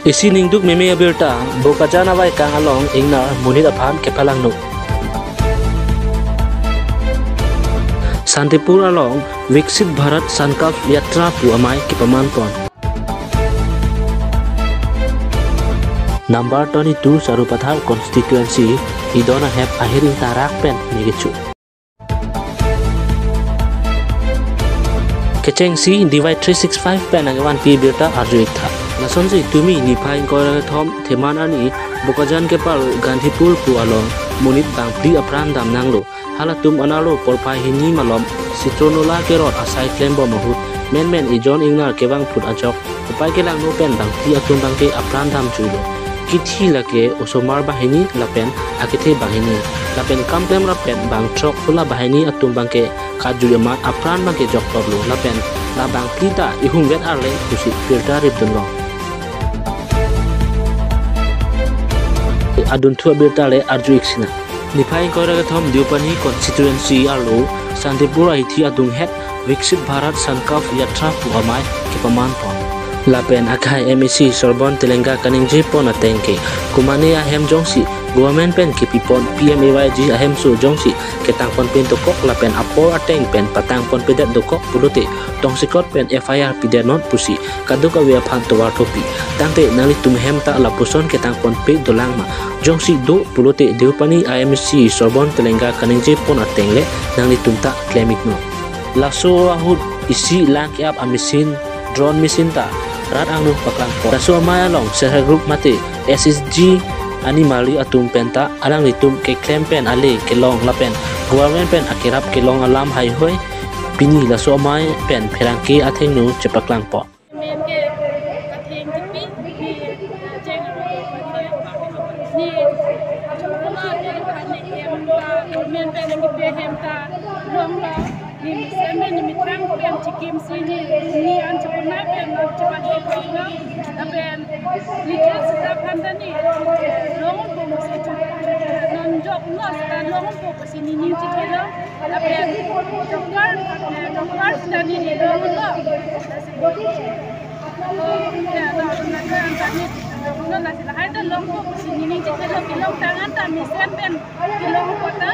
isi ningduk meme abirta bokajana vai kang along ingnar munit aphan kepalang no Santipur along Viksit Bharat Sankalp Yatra pu amai ki pamanpon Number 22 Sarupathar constituency idona hep ahiring tarak pen nigichu Kecheng si divide 365 pen agawan pi birta arjuitha Nasonji tumi nipai kora thom theman ani bokajan ke paru Gandhipur pu along munit bang pri apran dam nanglo halatum analo porpai hini malom citronola ke rot asai klembo mahut men ijon ingnar kebang put ajok upai ke lang no pen bang pri atum bang ke apran dam chulo kithi lake osomar bahini lapen akithe bahini lapen kamplem rapen bang trok pula bahini atum bang ke kajulema apran bang ke jok toblo lapen la bang plita ihung vet arle kusi pirta ribdunlo adun thua birtale arju iksina nipai koira thom diupani constituency alo Santipur ithi adung het Viksit Bharat Sankalp Yatra pu amai ke paman pon lapen akai MEC Sorbon Telenga kaningji pon atengke kumani ahem jongsi government pen ki pipon PMAYG ahem su jongsi ketang pon pin tokok lapen apor ateng pen patang pon pedat dokok pulute tongsikot pen FIR pidanot pusi kaduk awia phan towar topi tangte nali tum hem ta lapuson ketang pon pe dolang ma jongsi do pulute deupani IMC Sorbon Telenga kaningji pon atengle nali tum ta klemik no laso ahut isi lang ap amisin drone mesin ta rat angnu paklang po raso maya long share group mate SSG animali atum penta alang litum ke klem pen ale ke long lapen government pen akirap ke long alam hai hoi pini laso mai pen pherang ke atheng nu chepaklang po men ke atheng tipi ni jeng ni chokola ke khane hem ta government pen ke pe hem ta long lo ni semen ni mitrang pen chikim sini ni an chapna pen chapat ke khona apen ni ke sita pandani long ko se non jok no sta long ko sini ni chikela apen dokar tani ni long lo ya na kan tani no la sila haida long ko sini ni chikela kilong tangan ta misen pen kilong ko ta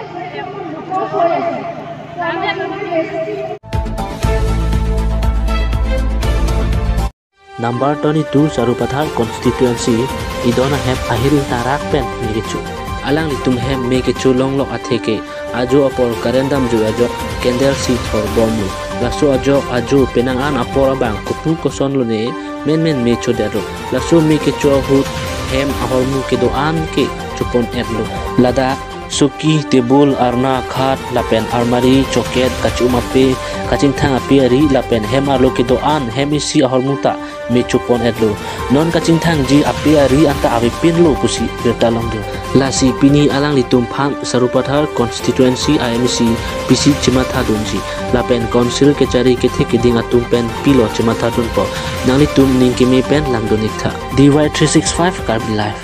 Number 22 Sarupathar constituency idona hep ahiring tarak pen nigichu alang litum hem mekichu longlok atheke ajo apor karendam ju ajo kendel si thor bomu laso ajo penangan apor abang kupu koson lone men mecho dero laso mekichu hut hem ahormu ke doan ke chupon edlo lada suki tebul arna khat lapen armari choket kachumape kaching thang api ari lapen hem arlo ke doan hem isi ahormuta mechupon edlo non kaching thang ji api ari anta avipin lo pusi bertalong do lasi pini alang litum phang Sarupathar constituency IMC PC Chimatha dunji lapen council ke cari ke the kiding atum pen pilo Chimatha dun po nang litum ningkimi pen langdonik tha DY365 Karbi Life